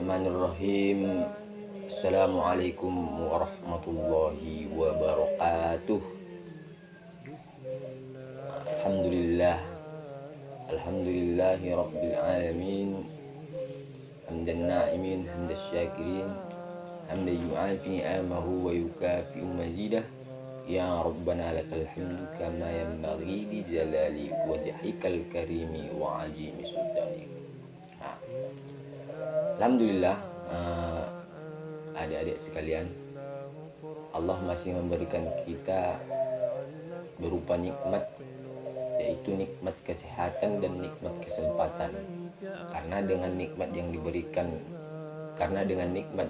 Bismillahirrahmanirrahim. Assalamualaikum warahmatullahi wabarakatuh. Alhamdulillah. Alhamdulillahi rabbil alamin. Hamdan na'imin, hamdan syakirin, hamdan yu'afi ni'amahu wa yukafi'u mazidah. Ya Rabbana lakal hamdu kama yanbaghi li jalali wajhikal karimi wa azimi sultanik. Alhamdulillah, adik-adik sekalian, Allah masih memberikan kita berupa nikmat, yaitu nikmat kesehatan dan nikmat kesempatan. Karena dengan nikmat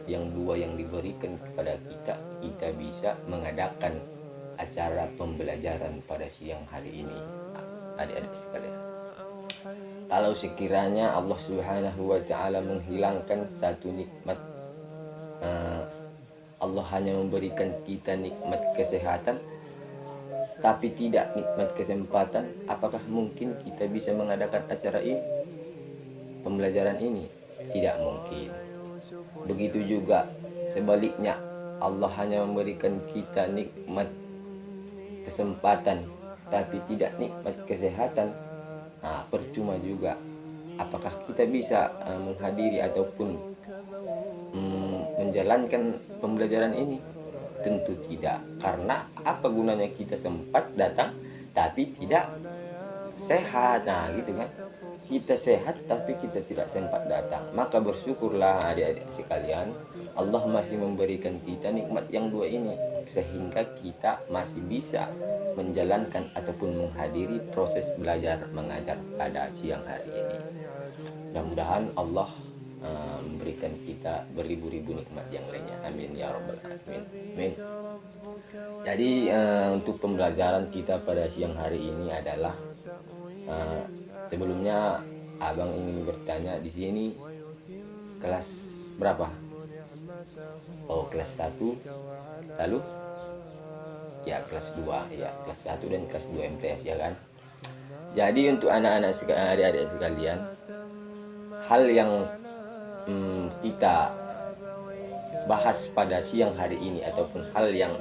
yang dua yang diberikan kepada kita, kita bisa mengadakan acara pembelajaran pada siang hari ini. Adik-adik sekalian, kalau sekiranya Allah Subhanahu wa Ta'ala menghilangkan satu nikmat, Allah hanya memberikan kita nikmat kesehatan tapi tidak nikmat kesempatan, apakah mungkin kita bisa mengadakan acara ini, pembelajaran ini? Tidak mungkin. Begitu juga sebaliknya, Allah hanya memberikan kita nikmat kesempatan tapi tidak nikmat kesehatan, percuma juga. Apakah kita bisa menghadiri ataupun menjalankan pembelajaran ini? Tentu tidak. Karena apa gunanya kita sempat datang tapi tidak sehat? Gitu kan. Kita sehat tapi kita tidak sempat datang. Maka bersyukurlah adik-adik sekalian, Allah masih memberikan kita nikmat yang dua ini, sehingga kita masih bisa menjalankan ataupun menghadiri proses belajar mengajar pada siang hari ini. Mudah-mudahan Allah memberikan kita beribu-ribu nikmat yang lainnya. Amin ya rabbal alamin. Amin. Jadi untuk pembelajaran kita pada siang hari ini adalah, sebelumnya abang ingin bertanya, di sini kelas berapa? Oh, kelas 1. Lalu ya kelas 2, ya kelas 1 dan kelas 2 MTS, ya kan? Jadi untuk anak-anak adik-adik sekalian, hal yang kita bahas pada siang hari ini ataupun hal yang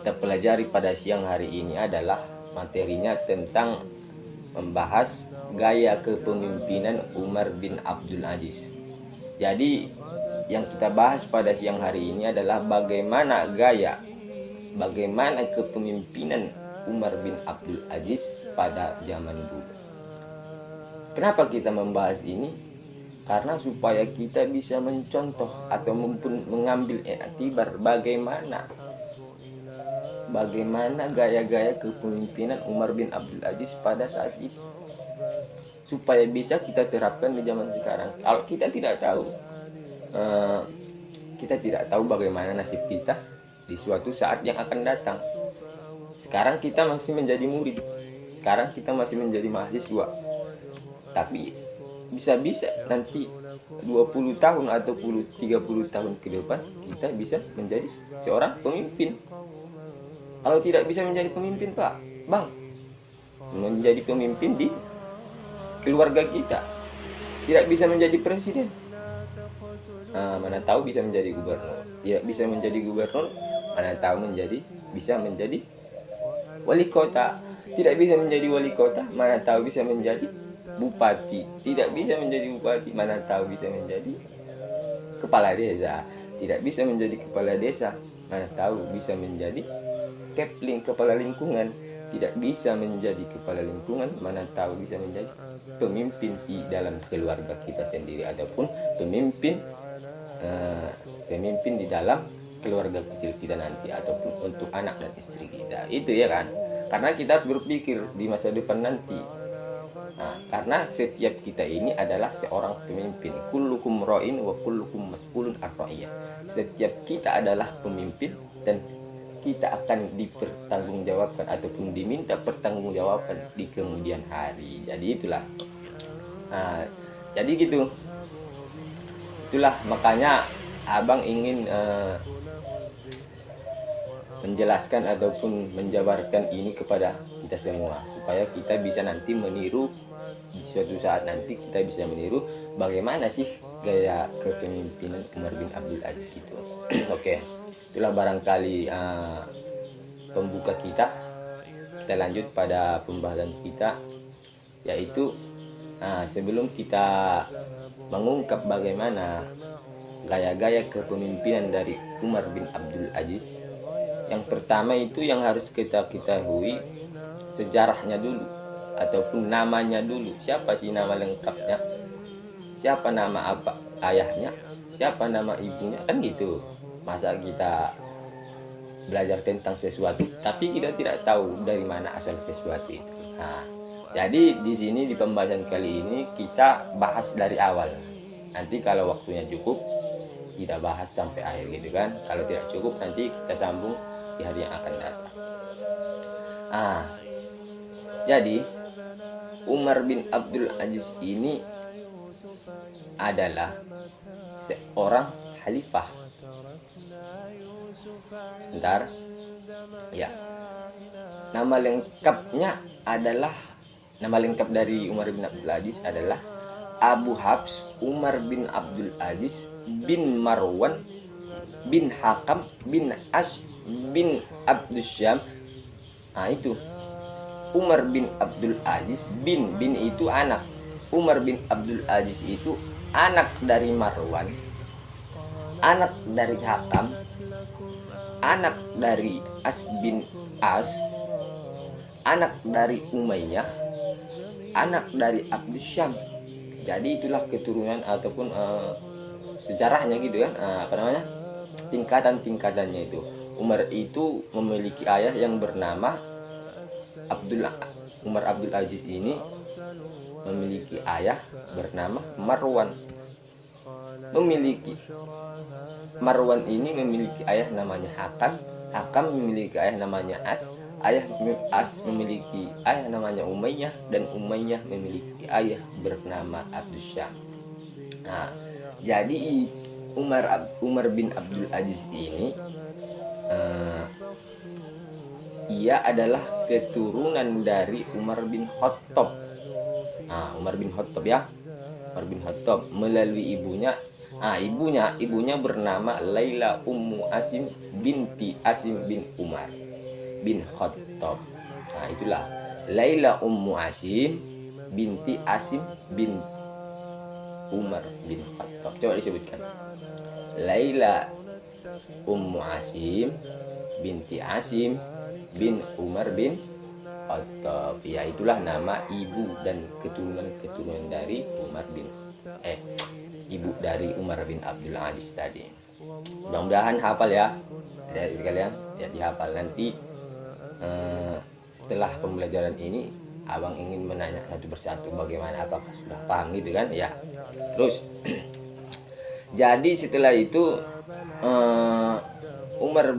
kita pelajari pada siang hari ini adalah materinya tentang membahas gaya kepemimpinan Umar bin Abdul Aziz. Jadi yang kita bahas pada siang hari ini adalah bagaimana kepemimpinan Umar bin Abdul Aziz pada zaman dulu. Kenapa kita membahas ini? Karena supaya kita bisa mencontoh atau mengambil iktibar bagaimana gaya-gaya kepemimpinan Umar bin Abdul Aziz pada saat itu, supaya bisa kita terapkan di zaman sekarang. Kalau kita tidak tahu bagaimana nasib kita di suatu saat yang akan datang. Sekarang kita masih menjadi murid, sekarang kita masih menjadi mahasiswa, tapi bisa-bisa nanti 20 tahun atau 30 tahun ke depan kita bisa menjadi seorang pemimpin. Kalau tidak bisa menjadi pemimpin, menjadi pemimpin di keluarga kita, tidak bisa menjadi presiden, mana tahu bisa menjadi gubernur. Tidak bisa menjadi gubernur, mana tahu bisa menjadi wali kota. Tidak bisa menjadi wali kota, mana tahu bisa menjadi bupati. Tidak bisa menjadi bupati, mana tahu bisa menjadi kepala desa. Tidak bisa menjadi kepala desa, mana tahu bisa menjadi kepala lingkungan. Tidak bisa menjadi kepala lingkungan, mana tahu bisa menjadi pemimpin di dalam keluarga kita sendiri, ataupun pemimpin di dalam keluarga kecil kita nanti, ataupun untuk anak dan istri kita. Itu ya kan, karena kita harus berpikir di masa depan nanti. Karena setiap kita ini adalah seorang pemimpin. Kullukum ra'in wa kullukum mas'ulun an ra'iyah. Setiap kita adalah pemimpin dan kita akan dipertanggungjawabkan ataupun diminta pertanggungjawaban di kemudian hari. Jadi itulah. Jadi gitu. Itulah makanya abang ingin menjelaskan ataupun menjabarkan ini kepada kita semua, supaya kita bisa nanti meniru, di suatu saat nanti kita bisa meniru bagaimana sih gaya kepemimpinan Umar bin Abdul Aziz gitu. Oke, itulah barangkali pembuka kita. Kita lanjut pada pembahasan kita, yaitu sebelum kita mengungkap bagaimana gaya-gaya kepemimpinan dari Umar bin Abdul Aziz, yang pertama itu yang harus kita ketahui sejarahnya dulu, ataupun namanya dulu. Siapa sih nama lengkapnya? Siapa nama apa ayahnya? Siapa nama ibunya? Kan gitu. Masa kita belajar tentang sesuatu tapi kita tidak tahu dari mana asal sesuatu itu. Nah, jadi di sini di pembahasan kali ini kita bahas dari awal. Nanti kalau waktunya cukup kita bahas sampai akhir gitu kan. Kalau tidak cukup nanti kita sambung di hari yang akan datang. Jadi Umar bin Abdul Aziz ini adalah seorang khalifah. Bentar. Ya. Nama lengkap dari Umar bin Abdul Aziz adalah Abu Hafs Umar bin Abdul Aziz bin Marwan bin Hakam bin Ash bin Abdul Syam. Itu Umar bin Abdul Aziz bin itu anak. Umar bin Abdul Aziz itu anak dari Marwan, anak dari Hakam, anak dari As bin As, anak dari Umayyah, anak dari Abdul Syam. Jadi itulah keturunan ataupun sejarahnya gitu kan, tingkatan-tingkatannya itu. Umar itu memiliki ayah yang bernama Umar Abdul Aziz ini memiliki ayah bernama Marwan. Marwan ini memiliki ayah namanya Hakam. Hakam memiliki ayah namanya As. As memiliki ayah namanya Umayyah, dan Umayyah memiliki ayah bernama Abdul Syam. Jadi Umar bin Abdul Aziz ini ia adalah keturunan dari Umar bin Khattab. Umar bin Khattab ya. Umar bin Khattab melalui ibunya. Ibunya bernama Laila Ummu Asim binti Asim bin Umar bin Khattab. Itulah Laila Ummu Asim binti Asim bin Umar bin Khattab. Coba disebutkan. Laila Ummu Asim binti Asim bin Umar bin Khattab. Ya, itulah nama ibu dan keturunan dari ibu dari Umar bin Abdul Aziz tadi. Mudah-mudahan hafal ya dari kalian, ya dihafal. Nanti setelah pembelajaran ini abang ingin menanya satu persatu bagaimana, apakah sudah paham gitu kan ya. Terus jadi setelah itu Umar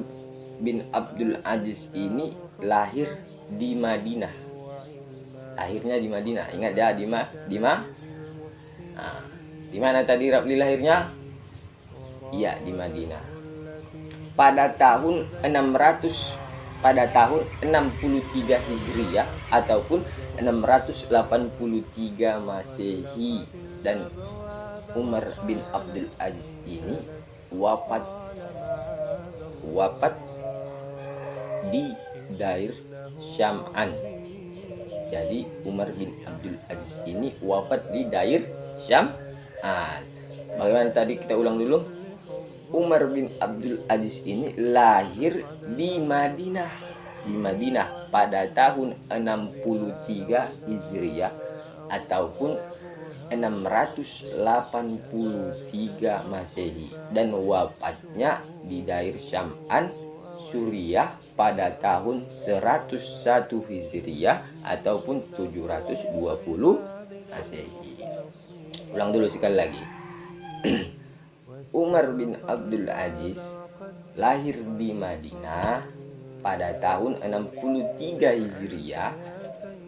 bin Abdul Aziz ini lahir di Madinah. Lahirnya di Madinah. Ingat ya, di mana tadi Rapli lahirnya? Iya, di Madinah. Pada tahun 63 Hijriah ataupun 683 Masehi, dan Umar bin Abdul Aziz ini wafat di Dair Syam'an. Jadi Umar bin Abdul Aziz ini wafat di Dair Syam'an. Bagaimana tadi, kita ulang dulu. Umar bin Abdul Aziz ini lahir di Madinah pada tahun 63 Hijriah ataupun 683 Masehi, dan wafatnya di Dair Syam'an, Suriah pada tahun 101 Hijriah ataupun 720 Masehi. Ulang dulu sekali lagi. Umar bin Abdul Aziz lahir di Madinah pada tahun 63 Hijriah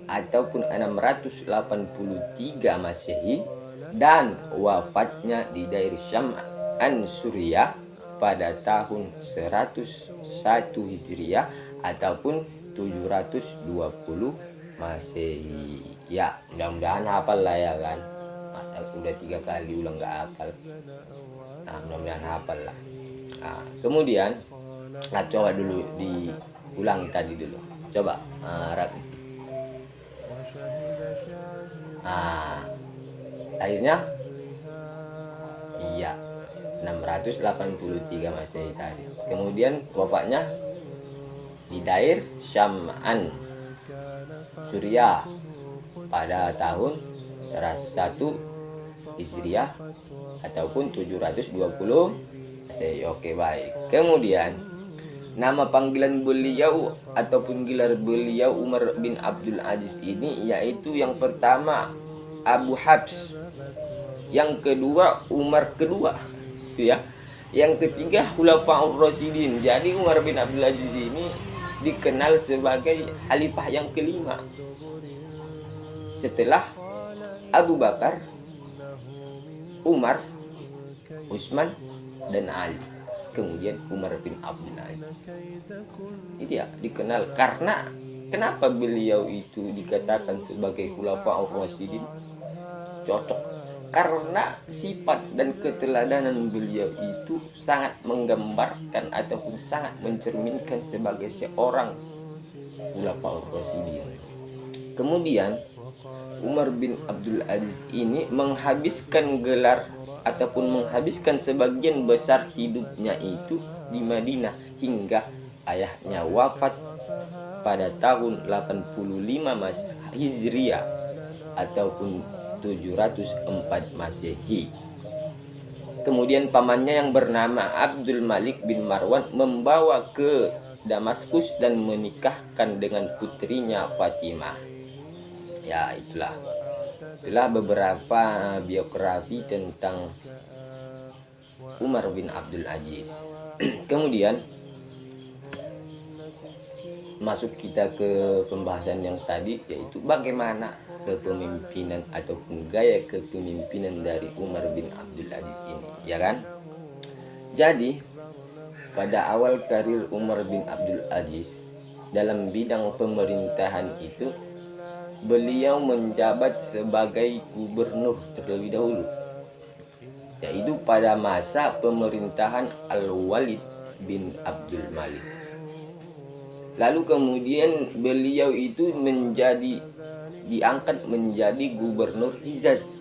ataupun 683 Masehi, dan wafatnya di Dair Syam'an, Suriah pada tahun 101 Hijriah ataupun 720 Masehi. Ya, mudah-mudahan hafal lah ya kan. Saya udah 3 kali ulang nggak hafal. Nah, mudah-mudahan hafal lah. Nah, kemudian coba dulu diulangi tadi dulu. Coba Rafi. Akhirnya iya 683 Masehi tadi. Kemudian wafatnya di Dair Syam'an, Suriah pada tahun 1 Hijriah ataupun 720 Masehi. Oke, baik. Kemudian nama panggilan beliau ataupun gelar beliau Umar bin Abdul Aziz ini yaitu yang pertama Abu Habs, yang kedua Umar kedua, itu ya. Yang ketiga Khulafaur Rasyidin. Jadi Umar bin Abdul Aziz ini dikenal sebagai khalifah yang kelima setelah Abu Bakar, Umar, Utsman dan Ali. Kemudian Umar bin Abdul Aziz. Itu ya dikenal karena kenapa beliau itu dikatakan sebagai Khulafaur Rasyidin? Cocok karena sifat dan keteladanan beliau itu sangat menggambarkan ataupun sangat mencerminkan sebagai seorang Khulafaur Rasyidin. Kemudian Umar bin Abdul Aziz ini menghabiskan gelar ataupun menghabiskan sebagian besar hidupnya itu di Madinah hingga ayahnya wafat pada tahun 85 Hijriah ataupun 704 Masehi. Kemudian pamannya yang bernama Abdul Malik bin Marwan membawa ke Damaskus dan menikahkan dengan putrinya Fatimah. Ya, itulah beberapa biografi tentang Umar bin Abdul Aziz. Kemudian masuk kita ke pembahasan yang tadi, yaitu bagaimana kepemimpinan ataupun gaya kepemimpinan dari Umar bin Abdul Aziz ini, ya kan? Jadi pada awal karir Umar bin Abdul Aziz dalam bidang pemerintahan itu, beliau menjabat sebagai gubernur terlebih dahulu, yaitu pada masa pemerintahan Al-Walid bin Abdul Malik. Lalu kemudian beliau itu diangkat menjadi gubernur Hijaz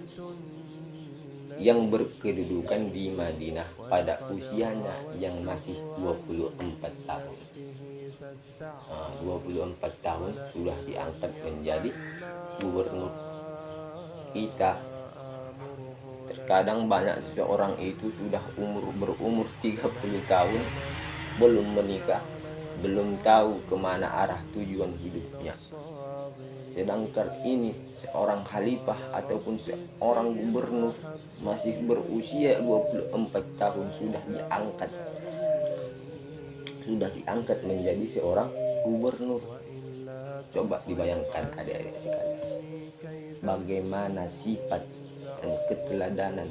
yang berkedudukan di Madinah pada usianya yang masih 24 tahun. 24 tahun sudah diangkat menjadi gubernur. Kita terkadang banyak seseorang itu sudah berumur 30 tahun belum menikah, belum tahu kemana arah tujuan hidupnya. Sedangkan ini seorang khalifah ataupun seorang gubernur masih berusia 24 tahun sudah diangkat menjadi seorang gubernur. Coba dibayangkan adik-adik sekalian, bagaimana sifat dan keteladanan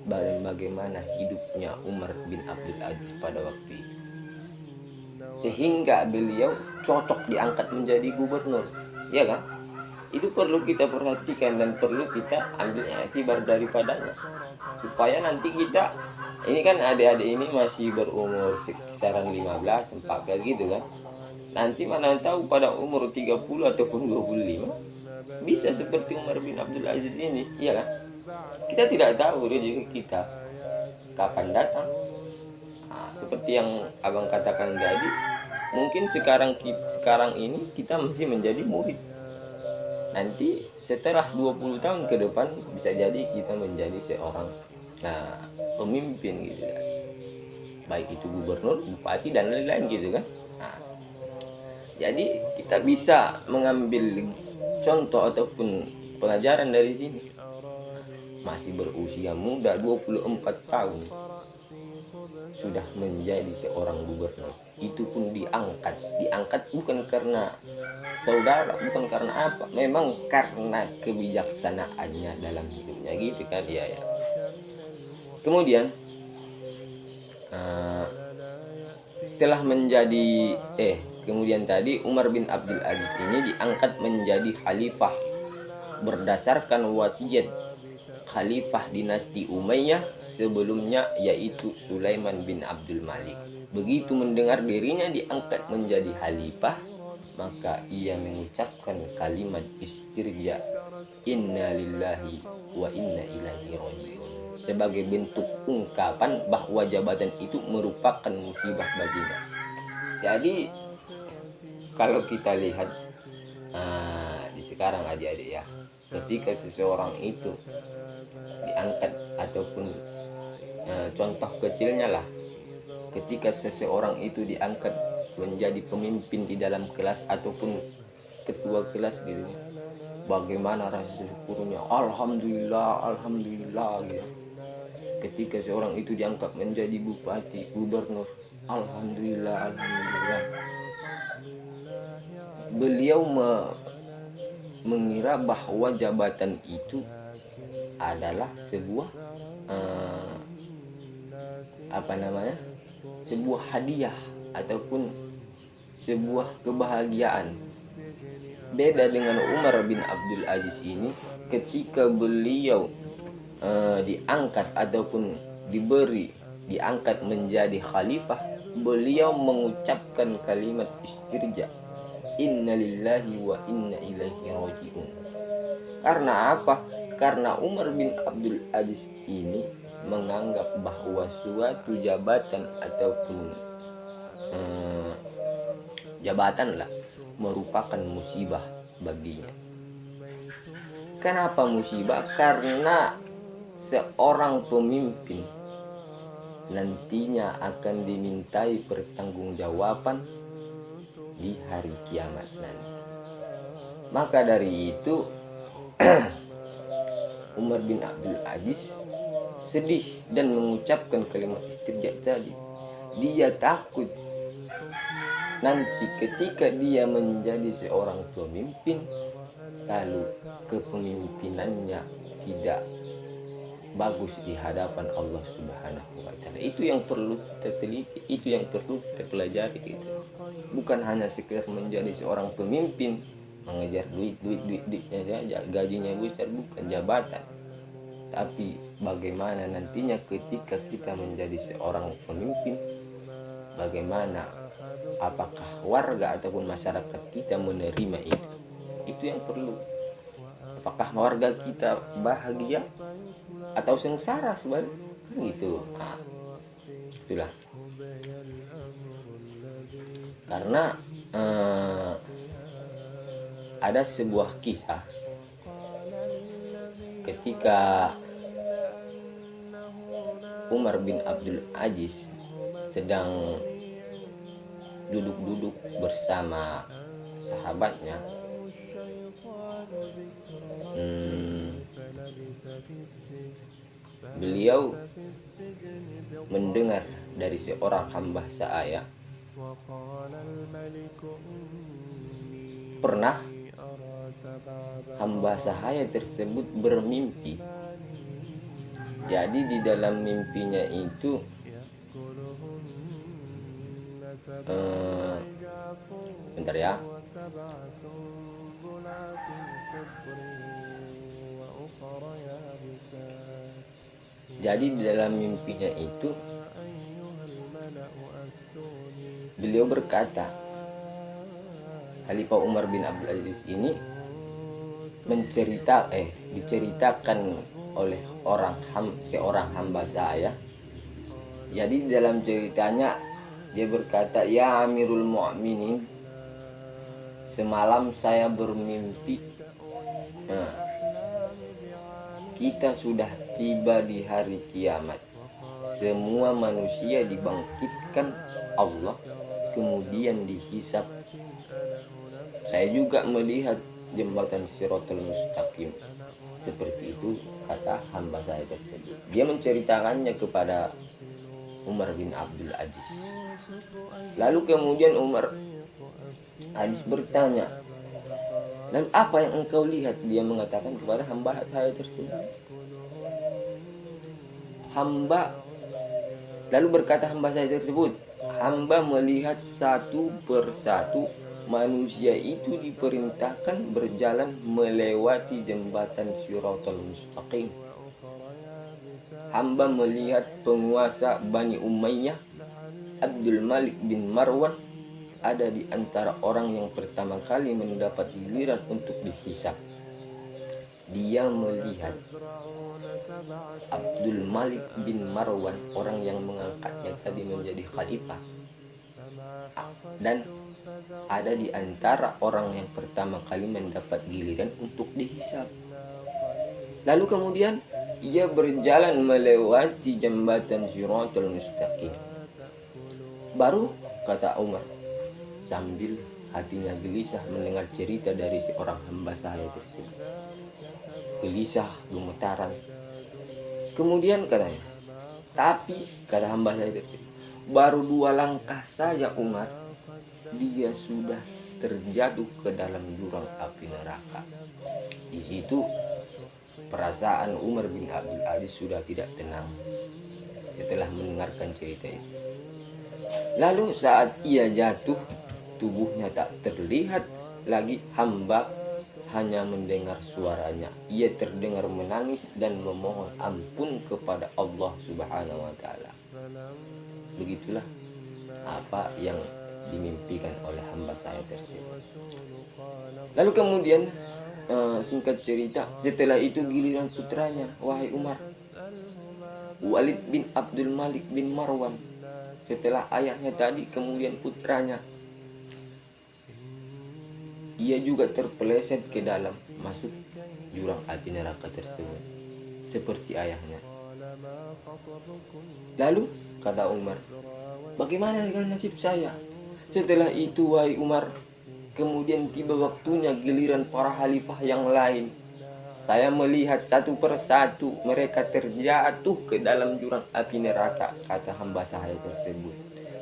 dan bagaimana hidupnya Umar bin Abdul Aziz pada waktu itu, sehingga beliau cocok diangkat menjadi gubernur, ya kan? Itu perlu kita perhatikan dan perlu kita ambil iktibar daripadanya, supaya nanti kita, ini kan adik-adik ini masih berumur kisaran 15, 14 gitu kan. Nanti mana tahu pada umur 30 ataupun 25 bisa seperti Umar bin Abdul Aziz ini, iya kan? Kita tidak tahu rezeki kita kapan datang. Seperti yang abang katakan tadi, mungkin sekarang ini kita masih menjadi murid. Nanti setelah 20 tahun ke depan bisa jadi kita menjadi seorang pemimpin gitu kan. Baik itu gubernur, bupati dan lain-lain gitu kan. Jadi kita bisa mengambil contoh ataupun pelajaran dari sini. Masih berusia muda 24 tahun sudah menjadi seorang gubernur. Itu pun diangkat bukan karena saudara, bukan karena apa, memang karena kebijaksanaannya dalam hidupnya gitu kan, ya. Kemudian kemudian tadi Umar bin Abdul Aziz ini diangkat menjadi khalifah berdasarkan wasiat khalifah dinasti Umayyah sebelumnya, yaitu Sulaiman bin Abdul Malik. Begitu mendengar dirinya diangkat menjadi khalifah, maka ia mengucapkan kalimat istirja, inna lillahi wa inna ilaihi raji'un, sebagai bentuk ungkapan bahwa jabatan itu merupakan musibah baginya. Jadi kalau kita lihat di sekarang adik-adik ya, ketika seseorang itu diangkat ataupun contoh kecilnya lah, ketika seseorang itu diangkat menjadi pemimpin di dalam kelas ataupun ketua kelas gitu, bagaimana rasa syukurnya, alhamdulillah alhamdulillah gitu. Ketika seorang itu diangkat menjadi bupati, gubernur, alhamdulillah alhamdulillah. Beliau mengira bahwa jabatan itu adalah sebuah sebuah hadiah ataupun sebuah kebahagiaan. Beda dengan Umar bin Abdul Aziz ini, ketika beliau diangkat ataupun diangkat menjadi khalifah, beliau mengucapkan kalimat istirja, inna lillahi wa inna ilaihi raji'un. Karena apa? Karena Umar bin Abdul Aziz ini menganggap bahwa suatu jabatan ataupun jabatan lah merupakan musibah baginya. Kenapa musibah? Karena seorang pemimpin nantinya akan dimintai pertanggungjawaban di hari kiamat nanti. Maka dari itu Umar bin Abdul Aziz sedih dan mengucapkan kalimat istirja tadi. Dia takut nanti ketika dia menjadi seorang pemimpin, lalu kepemimpinannya tidak bagus di hadapan Allah Subhanahu wa Ta'ala. Itu yang perlu kita teliti, itu yang perlu kita pelajari gitu. Bukan hanya sekedar menjadi seorang pemimpin, mengejar duitnya saja, gajinya besar, bukan jabatan. Tapi bagaimana nantinya ketika kita menjadi seorang pemimpin, bagaimana, apakah warga ataupun masyarakat kita menerima itu? Itu yang perlu. Apakah warga kita bahagia atau sengsara sebenarnya, kan gitu. Itulah. Karena ada sebuah kisah ketika Umar bin Abdul Aziz sedang duduk-duduk bersama sahabatnya. Beliau mendengar dari seorang hamba sahaya, pernah hamba sahaya tersebut bermimpi. Jadi di dalam mimpinya itu bentar ya. Jadi di dalam mimpinya itu beliau berkata, Khalifah Umar bin Abdul Aziz ini diceritakan oleh seorang hamba saya. Jadi dalam ceritanya dia berkata, ya Amirul Mu'minin, semalam saya bermimpi kita sudah tiba di hari kiamat. Semua manusia dibangkitkan Allah, kemudian dihisab. Saya juga melihat jembatan Shiratal Mustaqim. Seperti itu kata hamba saya tersebut. Dia menceritakannya kepada Umar bin Abdul Aziz. Lalu kemudian Umar Aziz bertanya, dan apa yang engkau lihat? Dia mengatakan kepada hamba saya tersebut. Lalu berkata hamba saya tersebut, hamba melihat satu persatu manusia itu diperintahkan berjalan melewati jembatan Shiratal Mustaqim. hamba melihat penguasa Bani Umayyah Abdul Malik bin Marwan ada di antara orang yang pertama kali mendapat giliran untuk dihisab. Dia melihat Abdul Malik bin Marwan, orang yang mengangkatnya tadi menjadi khalifah, dan ada di antara orang yang pertama kali mendapat giliran untuk dihisab. Lalu kemudian ia berjalan melewati jembatan Siratal Mustaqim. Baru kata Umar sambil hatinya gelisah mendengar cerita dari seorang hamba saya tersebut. Gelisah, gemetaran. Kemudian katanya, tapi kata hamba saya tersebut, baru 2 langkah saja Umar, dia sudah terjatuh ke dalam jurang api neraka. Di situ perasaan Umar bin Abdul Aziz sudah tidak tenang setelah mendengarkan cerita itu. Lalu saat ia jatuh, tubuhnya tak terlihat lagi, hamba hanya mendengar suaranya. Ia terdengar menangis dan memohon ampun kepada Allah Subhanahu wa taala. Begitulah apa yang dimimpikan oleh hamba saya tersebut. Lalu kemudian singkat cerita, setelah itu giliran putranya, wahai Umar, Walid bin Abdul Malik bin Marwan. Setelah ayahnya tadi, kemudian putranya. Ia juga terpeleset ke dalam, masuk jurang api neraka tersebut seperti ayahnya. Lalu kata Umar, bagaimana dengan nasib saya? Setelah itu wahai Umar, kemudian tiba waktunya giliran para khalifah yang lain. Saya melihat satu persatu mereka terjatuh ke dalam jurang api neraka, kata hamba saya tersebut,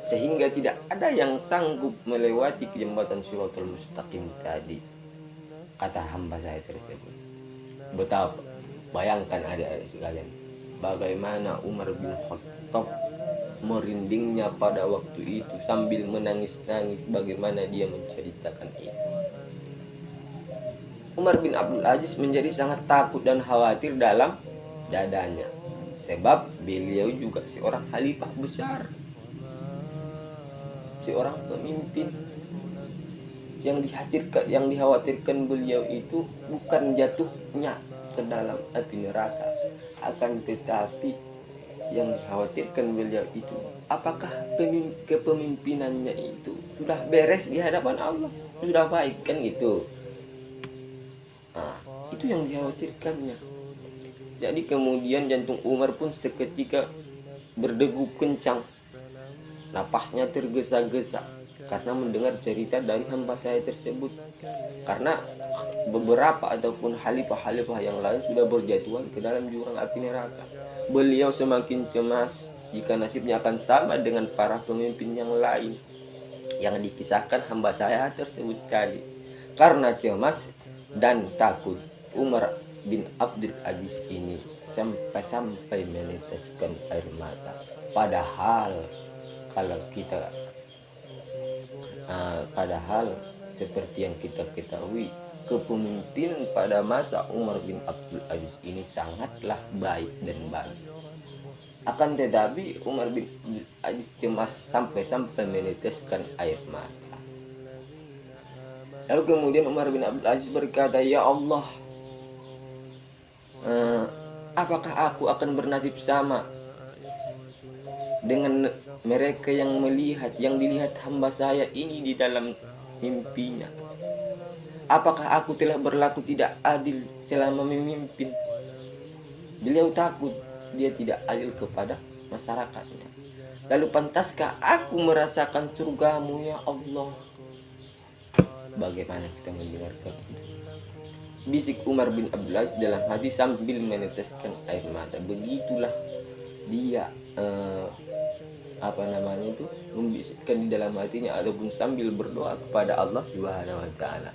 sehingga tidak ada yang sanggup melewati jembatan Siratal Mustaqim tadi, kata hamba saya tersebut. Betapa, bayangkan adik-adik sekalian, bagaimana Umar bin Khattab merindingnya pada waktu itu sambil menangis-nangis, bagaimana dia menceritakan itu. Umar bin Abdul Aziz menjadi sangat takut dan khawatir dalam dadanya, sebab beliau juga seorang khalifah besar, seorang pemimpin. Yang dikhawatirkan beliau itu bukan jatuhnya ke dalam api neraka, akan tetapi yang dikhawatirkan beliau itu apakah kepemimpinannya itu sudah beres di hadapan Allah, sudah baik kan gitu. Nah, itu yang dikhawatirkannya. Jadi kemudian jantung Umar pun seketika berdegup kencang, napasnya tergesa-gesa karena mendengar cerita dari hamba saya tersebut. Karena beberapa ataupun khalifah-khalifah yang lain sudah berjatuhan ke dalam jurang api neraka. Beliau semakin cemas jika nasibnya akan sama dengan para pemimpin yang lain yang dikisahkan hamba saya tersebut tadi. Karena cemas dan takut, Umar bin Abdul Aziz ini sampai meneteskan air mata. Padahal kalau kita seperti yang kita ketahui, kepemimpinan pada masa Umar bin Abdul Aziz ini sangatlah baik dan baik. Akan tetapi Umar bin Abdul Aziz cemas sampai meneteskan air mata. Lalu kemudian Umar bin Abdul Aziz berkata, ya Allah, apakah aku akan bernasib sama dengan mereka yang dilihat hamba saya ini di dalam mimpinya? Apakah aku telah berlaku tidak adil selama memimpin? Beliau takut dia tidak adil kepada masyarakatnya. Lalu pantaskah aku merasakan surgamu ya Allah? Bagaimana kita mendengarkan itu? Bisik Umar bin Abdul Aziz dalam hati sambil meneteskan air mata. Begitulah dia membisikkan di dalam hatinya ataupun sambil berdoa kepada Allah Subhanahu wa taala.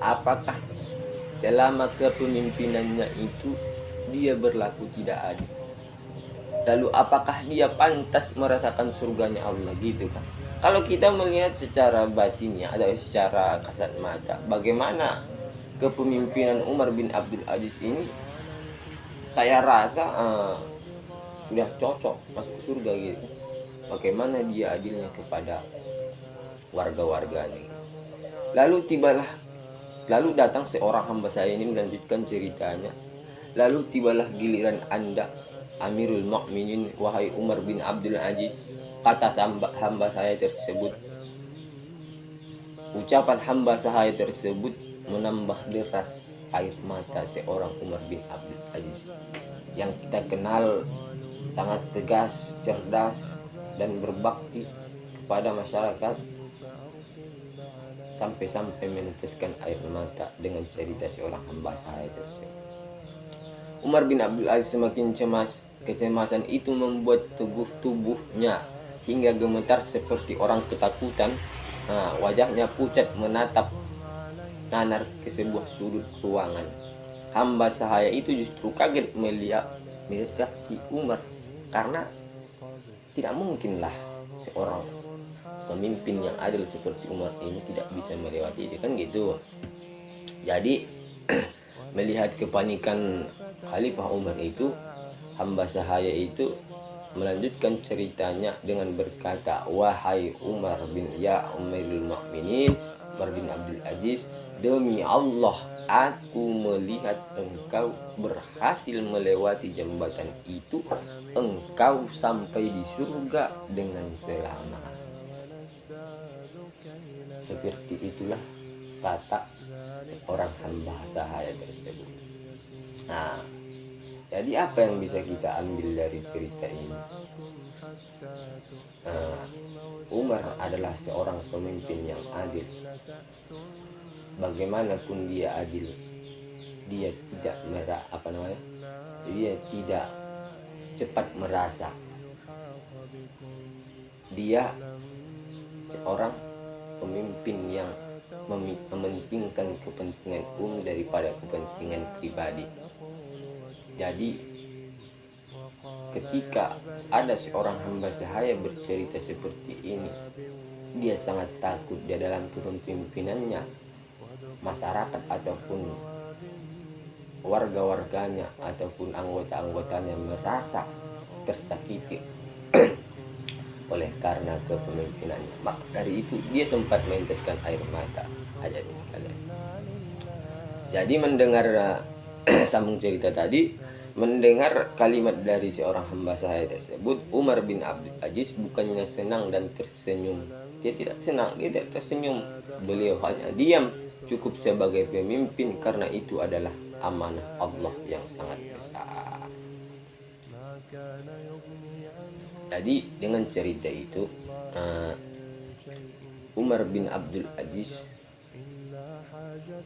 Apakah selama kepemimpinannya itu dia berlaku tidak adil? Lalu apakah dia pantas merasakan surganya Allah, gitu kan? Kalau kita melihat secara batinnya atau secara kasat mata, bagaimana kepemimpinan Umar bin Abdul Aziz ini saya rasa sudah cocok masuk surga gitu. Bagaimana dia adilnya kepada warga-warganya. Lalu datang seorang hamba saya ini melanjutkan ceritanya. Lalu tibalah giliran Anda, Amirul Mukminin, wahai Umar bin Abdul Aziz. Kata hamba saya tersebut. Ucapan hamba saya tersebut menambah deras air mata seorang Umar bin Abdul Aziz yang kita kenal sangat tegas, cerdas, dan berbakti kepada masyarakat, sampai-sampai meneteskan air mata dengan cerita seorang hamba saya tersebut. Umar bin Abdul Aziz semakin cemas. Kecemasan itu membuat tubuhnya hingga gemetar seperti orang ketakutan. Wajahnya pucat menatap nanar ke sebuah sudut ruangan. Hamba saya itu justru kaget melihat reaksi Umar, karena tidak mungkinlah seorang pemimpin yang adil seperti Umar ini tidak bisa melewati itu, kan gitu. Jadi melihat kepanikan Khalifah Umar itu, hamba sahaya itu melanjutkan ceritanya dengan berkata, wahai Umar bin Amirul Mukminin, Umar bin Abdul Aziz, demi Allah, aku melihat engkau berhasil melewati jembatan itu, engkau sampai di surga dengan selamat. Seperti itulah kata seorang hamba sahaya tersebut. Jadi apa yang bisa kita ambil dari cerita ini? Umar adalah seorang pemimpin yang adil. Bagaimanapun dia adil, dia tidak dia tidak cepat merasa. Dia seorang pemimpin yang mementingkan kepentingan umum daripada kepentingan pribadi. Jadi ketika ada seorang hamba sahaya bercerita seperti ini, dia sangat takut di dalam kepemimpinannya masyarakat ataupun warga-warganya ataupun anggota-anggotanya merasa tersakiti oleh karena kepemimpinannya. Maka dari itu dia sempat meneteskan air mata. Hadirin sekalian. Jadi mendengar sambung cerita tadi, mendengar kalimat dari seorang hamba sahaya tersebut, Umar bin Abdul Aziz bukannya senang dan tersenyum. Dia tidak senang, dia tidak tersenyum. Beliau hanya diam, cukup sebagai pemimpin, karena itu adalah amanah Allah yang sangat besar. Jadi dengan cerita itu, Umar bin Abdul Aziz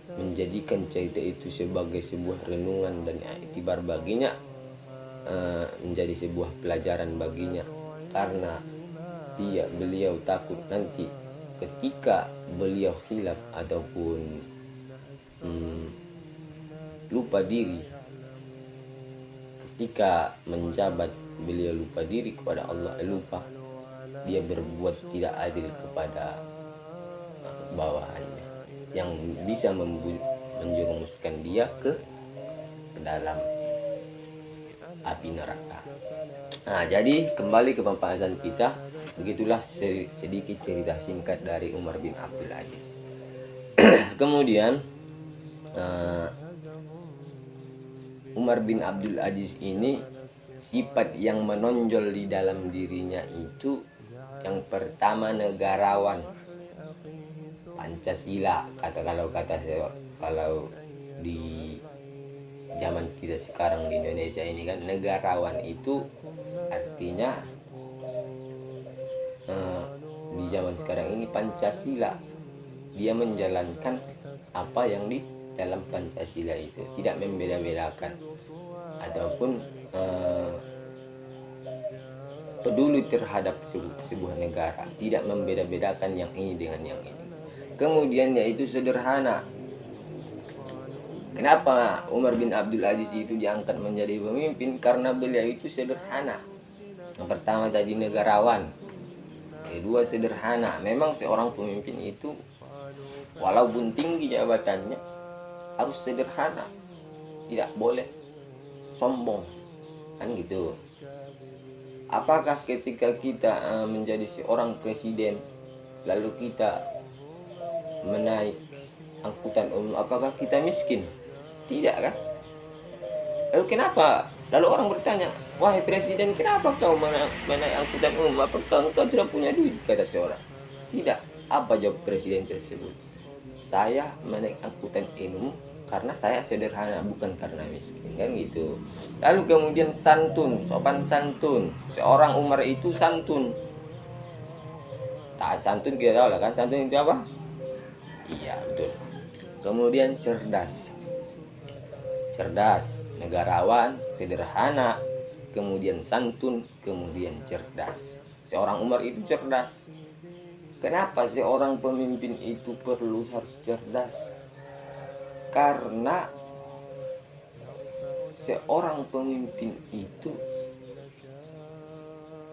menjadikan cerita itu sebagai sebuah renungan dan iktibar baginya, menjadi sebuah pelajaran baginya, karena beliau takut nanti ketika beliau khilaf ataupun lupa diri, ketika menjabat beliau lupa diri kepada Allah, dia berbuat tidak adil kepada bawahannya, yang bisa menjerumuskan dia ke dalam api neraka. Jadi kembali ke pembahasan kita. Begitulah sedikit cerita singkat dari Umar bin Abdul Aziz. Kemudian Umar bin Abdul Aziz ini, sifat yang menonjol di dalam dirinya itu yang pertama negarawan, Pancasila. Kalau di zaman kita sekarang di Indonesia ini kan, negarawan itu artinya di zaman sekarang ini Pancasila. Dia menjalankan apa yang di dalam Pancasila itu, tidak membeda-bedakan ataupun peduli terhadap sebuah negara, tidak membeda-bedakan yang ini dengan yang ini. Kemudian yaitu sederhana. Kenapa Umar bin Abdul Aziz itu diangkat menjadi pemimpin? Karena beliau itu sederhana. Yang pertama tadi negarawan, kedua sederhana. Memang seorang pemimpin itu walaupun tinggi jabatannya harus sederhana, tidak boleh sombong, kan gitu. Apakah ketika kita menjadi seorang presiden lalu kita menaik angkutan umum, apakah kita miskin? Tidak kan? Lalu kenapa? Lalu orang bertanya, wahai presiden, kenapa kau menaik angkutan umum? Apakah engkau tidak punya duit? Kata seorang. Tidak. Apa jawab presiden tersebut? Saya menaik angkutan umum karena saya sederhana, bukan karena miskin, kan gitu. Lalu kemudian santun, sopan santun. Seorang Umar itu santun. Taat santun kita tahu lah kan, santun itu apa? Iya, betul. Kemudian cerdas, negarawan, sederhana, kemudian santun, kemudian cerdas. Seorang Umar itu cerdas. Kenapa seorang pemimpin itu harus cerdas? Karena seorang pemimpin itu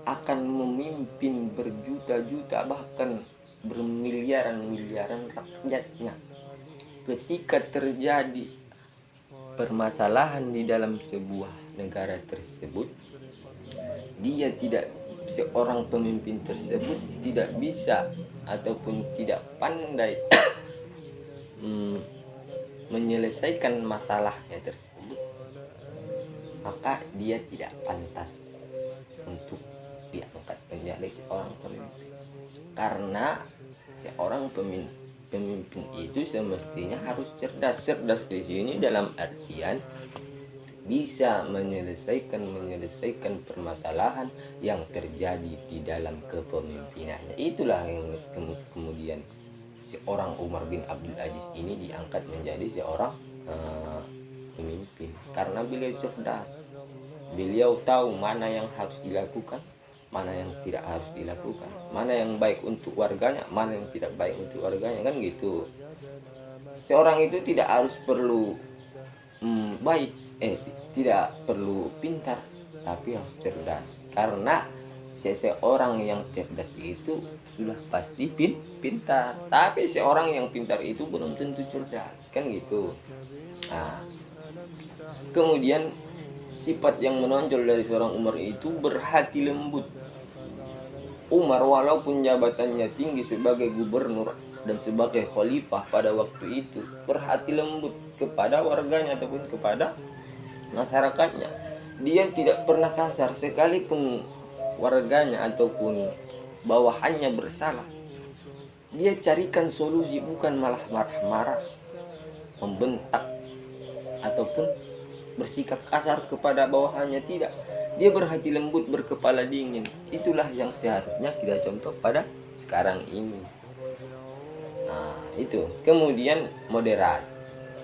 akan memimpin berjuta-juta, bahkan bermiliaran-miliaran rakyatnya. Ketika terjadi permasalahan di dalam sebuah negara tersebut, seorang pemimpin tersebut tidak bisa ataupun tidak pandai menyelesaikan masalahnya tersebut, maka dia tidak pantas untuk diangkat menjadi seorang pemimpin. Karena seorang pemimpin itu semestinya harus cerdas. Cerdas di sini dalam artian bisa menyelesaikan permasalahan yang terjadi di dalam kepemimpinannya. Itulah yang kemudian seorang Umar bin Abdul Aziz ini diangkat menjadi seorang pemimpin karena beliau cerdas. Beliau tahu mana yang harus dilakukan, mana yang tidak harus dilakukan, mana yang baik untuk warganya, mana yang tidak baik untuk warganya, kan gitu. Seorang itu tidak harus perlu tidak perlu pintar, tapi harus cerdas. Karena seseorang yang cerdas itu sudah pasti pintar, tapi seorang yang pintar itu belum tentu cerdas, kan gitu. Nah, kemudian sifat yang menonjol dari seorang Umar itu berhati lembut. Umar walaupun jabatannya tinggi sebagai gubernur dan sebagai khalifah pada waktu itu, berhati lembut kepada warganya ataupun kepada masyarakatnya. Dia tidak pernah kasar, sekalipun warganya ataupun bawahannya bersalah, dia carikan solusi, bukan malah marah-marah, membentak ataupun bersikap kasar kepada bawahannya. Tidak, dia berhati lembut, berkepala dingin. Itulah yang seharusnya kita contoh pada sekarang ini. Nah, itu. Kemudian moderat.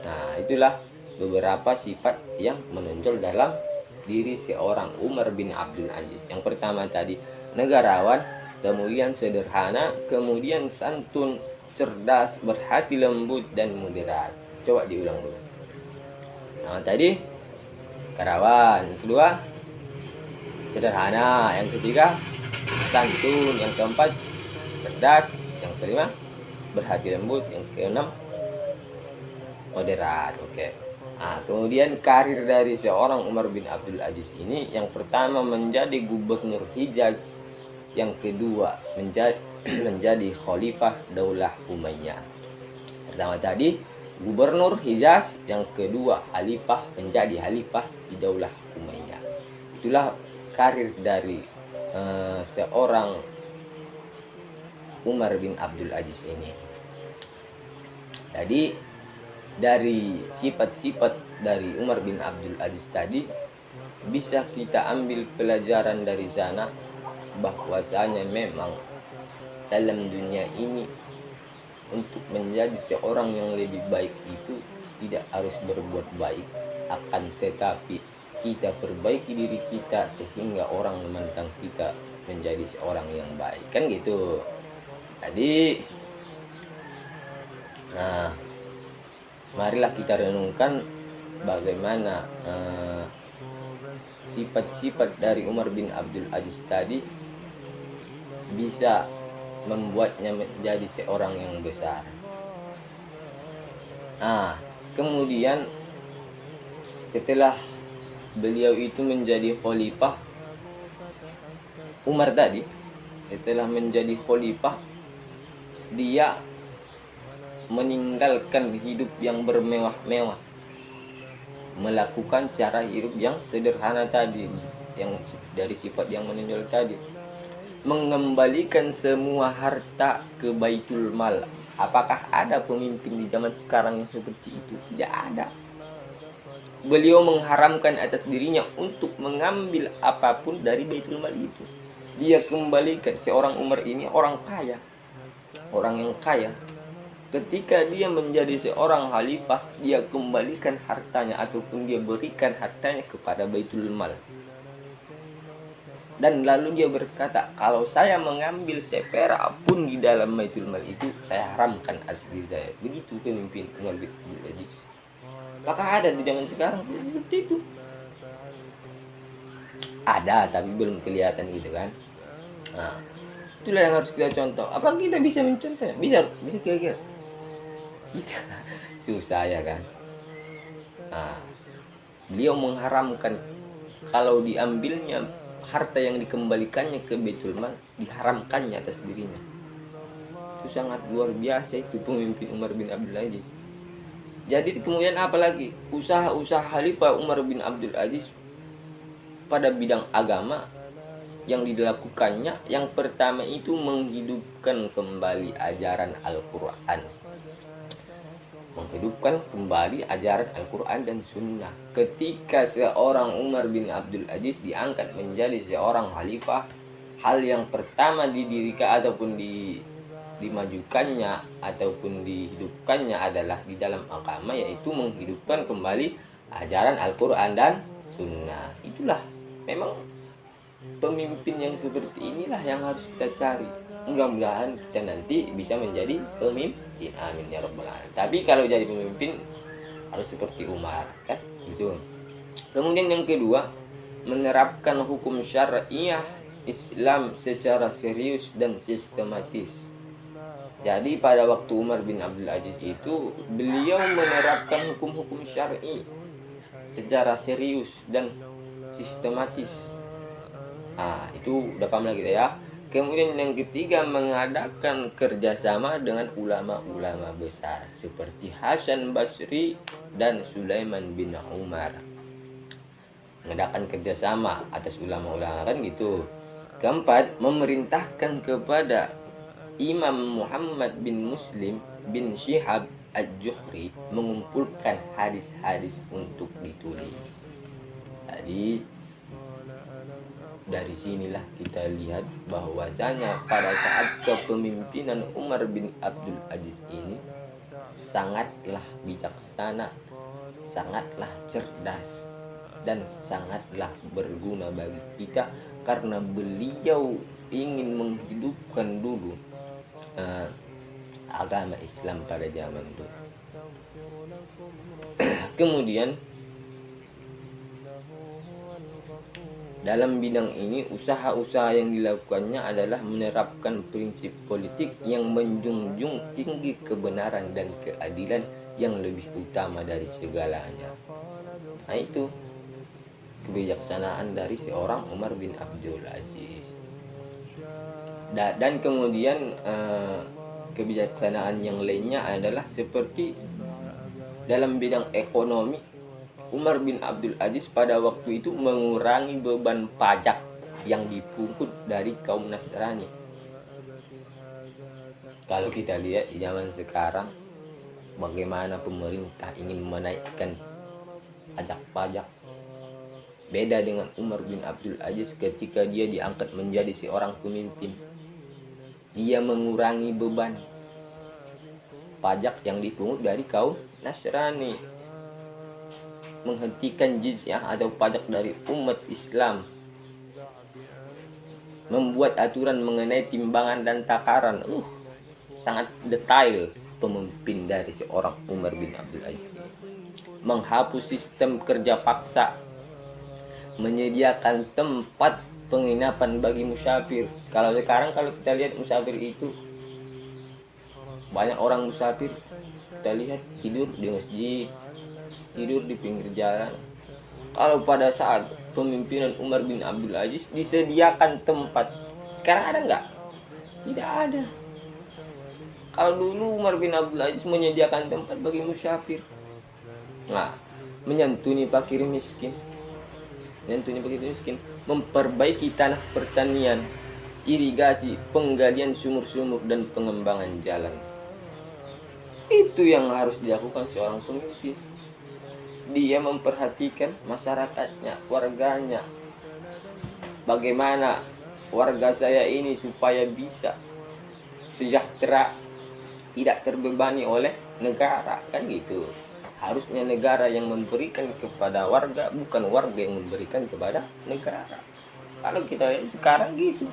Nah, itulah beberapa sifat yang menonjol dalam diri seorang Umar bin Abdul Aziz. Yang pertama tadi negarawan, kemudian sederhana, kemudian santun, cerdas, berhati lembut, dan moderat. Coba diulang dulu. Nah, tadi negarawan, yang kedua sederhana, yang ketiga santun, yang keempat cerdas, yang kelima berhati lembut, yang keenam moderat. Oke. Nah, kemudian karir dari seorang Umar bin Abdul Aziz ini, yang pertama menjadi gubernur Hijaz, yang kedua menjadi khalifah Daulah Umayyah. Pertama tadi gubernur Hijaz, yang kedua menjadi khalifah di Daulah Umayyah. Itulah karir dari seorang Umar bin Abdul Aziz ini. Jadi dari sifat-sifat dari Umar bin Abdul Aziz tadi bisa kita ambil pelajaran dari sana, bahwasanya memang dalam dunia ini untuk menjadi seorang yang lebih baik itu tidak harus berbuat baik, akan tetapi kita perbaiki diri kita sehingga orang memandang kita menjadi seorang yang baik, kan gitu. Jadi marilah kita renungkan bagaimana sifat-sifat dari Umar bin Abdul Aziz tadi bisa membuatnya menjadi seorang yang besar. Kemudian setelah beliau itu menjadi khalifah Umar tadi, setelah menjadi khalifah dia meninggalkan hidup yang bermewah-mewah, melakukan cara hidup yang sederhana tadi, yang dari sifat yang menonjol tadi, mengembalikan semua harta ke Baitul Mal. Apakah ada pemimpin di zaman sekarang yang seperti itu? Tidak ada. Beliau mengharamkan atas dirinya untuk mengambil apapun dari Baitul Mal itu. Dia kembalikan. Seorang Umar ini orang kaya, orang yang kaya. Ketika dia menjadi seorang khalifah, dia kembalikan hartanya ataupun dia berikan hartanya kepada Baitul Mal. Dan lalu dia berkata, kalau saya mengambil seperak pun di dalam Baitul Mal itu, saya haramkan atas diri saya. Begitu pemimpin Umar bin Abdul Aziz. Apakah ada di zaman sekarang seperti itu? Ada, tapi belum kelihatan gitu kan. Nah, itulah yang harus kita contoh. Apa kita bisa mencontohnya? Bisa kira-kira? Tidak. Susah ya kan. Nah, beliau mengharamkan kalau diambilnya harta yang dikembalikannya ke Baitul Mal, diharamkannya atas dirinya. Itu sangat luar biasa itu pemimpin Umar bin Abdul Aziz. Jadi kemudian apa lagi? Usaha-usaha Khalifah Umar bin Abdul Aziz pada bidang agama yang dilakukannya, yang pertama itu menghidupkan kembali ajaran Al-Quran. Menghidupkan kembali ajaran Al-Quran dan Sunnah. Ketika seorang Umar bin Abdul Aziz diangkat menjadi seorang khalifah, hal yang pertama didirikan ataupun dimajukannya ataupun dihidupkannya adalah di dalam agama, yaitu menghidupkan kembali ajaran Al-Quran dan Sunnah. Itulah memang pemimpin yang seperti inilah yang harus kita cari. Mudah-mudahan kita nanti bisa menjadi pemimpin, amin ya rabbal alamin. Tapi kalau jadi pemimpin harus seperti Umar kan gitu. Kemudian yang kedua, menerapkan hukum syariah Islam secara serius dan sistematis. Jadi pada waktu Umar bin Abdul Aziz itu, beliau menerapkan hukum-hukum syar'i secara serius dan sistematis. Nah, itu udah paham lagi ya. Kemudian yang ketiga, mengadakan kerjasama dengan ulama-ulama besar seperti Hasan Basri dan Sulaiman bin Umar. Mengadakan kerjasama atas ulama-ulama kan gitu. Keempat, memerintahkan kepada Imam Muhammad bin Muslim bin Syihab Al-Juhri mengumpulkan hadis-hadis untuk ditulis. Jadi dari sinilah kita lihat bahwasanya pada saat kepemimpinan Umar bin Abdul Aziz ini sangatlah bijaksana, sangatlah cerdas, dan sangatlah berguna bagi kita karena beliau ingin menghidupkan dulu agama Islam pada zaman dulu. Kemudian dalam bidang ini, usaha-usaha yang dilakukannya adalah menerapkan prinsip politik yang menjunjung tinggi kebenaran dan keadilan yang lebih utama dari segalanya. Nah, itu kebijaksanaan dari seorang Umar bin Abdul Aziz. Dan kemudian kebijaksanaan yang lainnya adalah seperti dalam bidang ekonomi, Umar bin Abdul Aziz pada waktu itu mengurangi beban pajak yang dipungut dari kaum Nasrani. Kalau kita lihat di zaman sekarang, bagaimana pemerintah ingin menaikkan pajak-pajak. Beda dengan Umar bin Abdul Aziz ketika dia diangkat menjadi seorang pemimpin. Dia mengurangi beban pajak yang dipungut dari kaum Nasrani, menghentikan jizyah atau pajak dari umat Islam, membuat aturan mengenai timbangan dan takaran. Sangat detail pemimpin dari seorang Umar bin Abdul Aziz. Menghapus sistem kerja paksa, menyediakan tempat penginapan bagi musafir. Kalau sekarang kalau kita lihat musafir itu banyak orang musafir, kita lihat tidur di masjid, tidur di pinggir jalan. Kalau pada saat pemimpinan Umar bin Abdul Aziz disediakan tempat, sekarang ada nggak? Tidak ada. Kalau dulu Umar bin Abdul Aziz menyediakan tempat bagi musyafir, nah, menyantuni fakir miskin, memperbaiki tanah pertanian, irigasi, penggalian sumur-sumur, dan pengembangan jalan. Itu yang harus dilakukan seorang pemimpin. Dia memperhatikan masyarakatnya, warganya. Bagaimana warga saya ini supaya bisa sejahtera, tidak terbebani oleh negara, kan gitu. Harusnya negara yang memberikan kepada warga, bukan warga yang memberikan kepada negara. Kalau kita lihat sekarang gitu,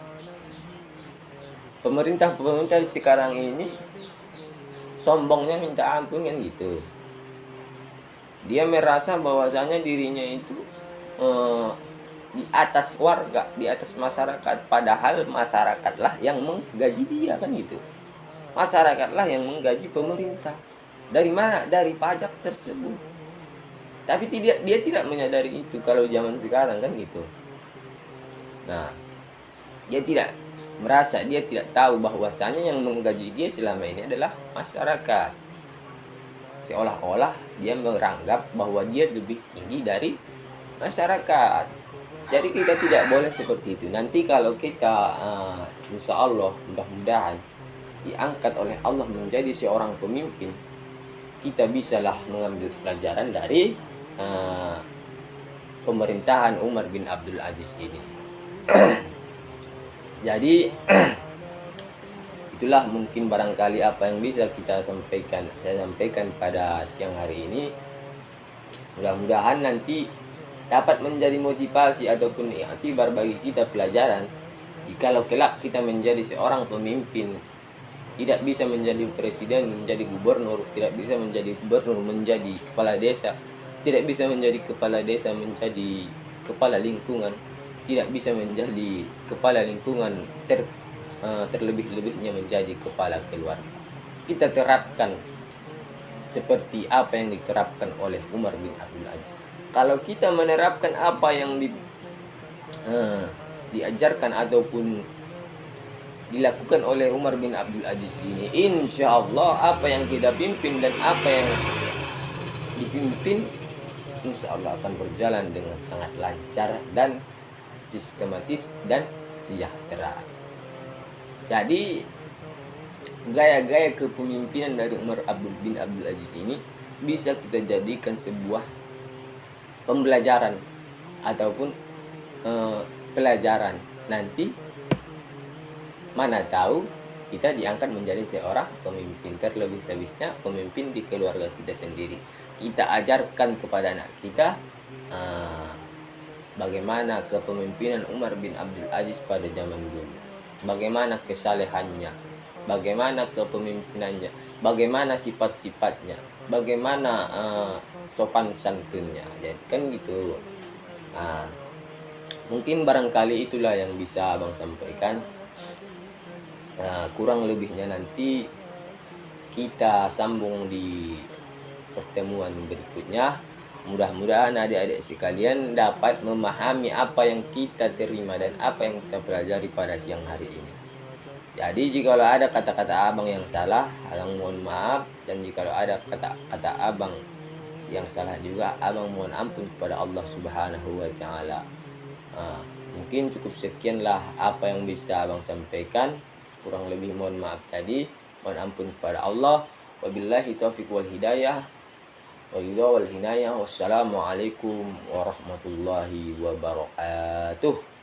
pemerintah sekarang ini sombongnya minta ampun, kan gitu. Dia merasa bahwasanya dirinya itu di atas warga, di atas masyarakat, padahal masyarakatlah yang menggaji dia, kan gitu. Masyarakatlah yang menggaji pemerintah. Dari mana? Dari pajak tersebut. Tapi dia tidak menyadari itu kalau zaman sekarang, kan gitu. Nah, dia tidak merasa, dia tidak tahu bahwasanya yang menggaji dia selama ini adalah masyarakat. Seolah-olah dia menganggap bahwa dia lebih tinggi dari masyarakat. Jadi kita tidak boleh seperti itu. Nanti kalau kita insya Allah mudah-mudahan diangkat oleh Allah menjadi seorang pemimpin, kita bisalah mengambil pelajaran dari pemerintahan Umar bin Abdul Aziz ini. Jadi itulah mungkin barangkali apa yang bisa saya sampaikan pada siang hari ini. Mudah-mudahan nanti dapat menjadi motivasi ataupun iktibar bagi kita pelajaran. Jikalau kelak kita menjadi seorang pemimpin, tidak bisa menjadi presiden, menjadi gubernur, tidak bisa menjadi gubernur, menjadi kepala desa, tidak bisa menjadi kepala desa, menjadi kepala lingkungan, tidak bisa menjadi kepala lingkungan, terlebih-lebihnya menjadi kepala keluarga. Kita terapkan seperti apa yang diterapkan oleh Umar bin Abdul Aziz. Kalau kita menerapkan apa yang diajarkan ataupun dilakukan oleh Umar bin Abdul Aziz ini, insya Allah apa yang kita pimpin dan apa yang dipimpin insya Allah akan berjalan dengan sangat lancar dan sistematis dan sejahtera. Jadi gaya-gaya kepemimpinan dari Umar bin Abdul Aziz ini bisa kita jadikan sebuah pembelajaran ataupun pelajaran. Nanti mana tahu kita diangkat menjadi seorang pemimpin, terlebih-lebihnya pemimpin di keluarga kita sendiri. Kita ajarkan kepada anak kita bagaimana kepemimpinan Umar bin Abdul Aziz pada zaman dulu, bagaimana kesalehannya, bagaimana kepemimpinannya, bagaimana sifat-sifatnya, bagaimana sopan santunnya. Jadi kan gitu. Mungkin barangkali itulah yang bisa Abang sampaikan. Kurang lebihnya nanti kita sambung di pertemuan berikutnya. Mudah-mudahan adik-adik sekalian dapat memahami apa yang kita terima dan apa yang kita pelajari pada siang hari ini. Jadi jika ada kata-kata Abang yang salah, Abang mohon maaf. Dan jika ada kata-kata Abang yang salah juga, Abang mohon ampun kepada Allah Subhanahu wa Ta'ala. Mungkin cukup sekianlah apa yang bisa Abang sampaikan. Kurang lebih mohon maaf tadi. Mohon ampun kepada Allah. Wabillahi taufiq wal hidayah. Wassalamualaikum warahmatullahi wabarakatuh.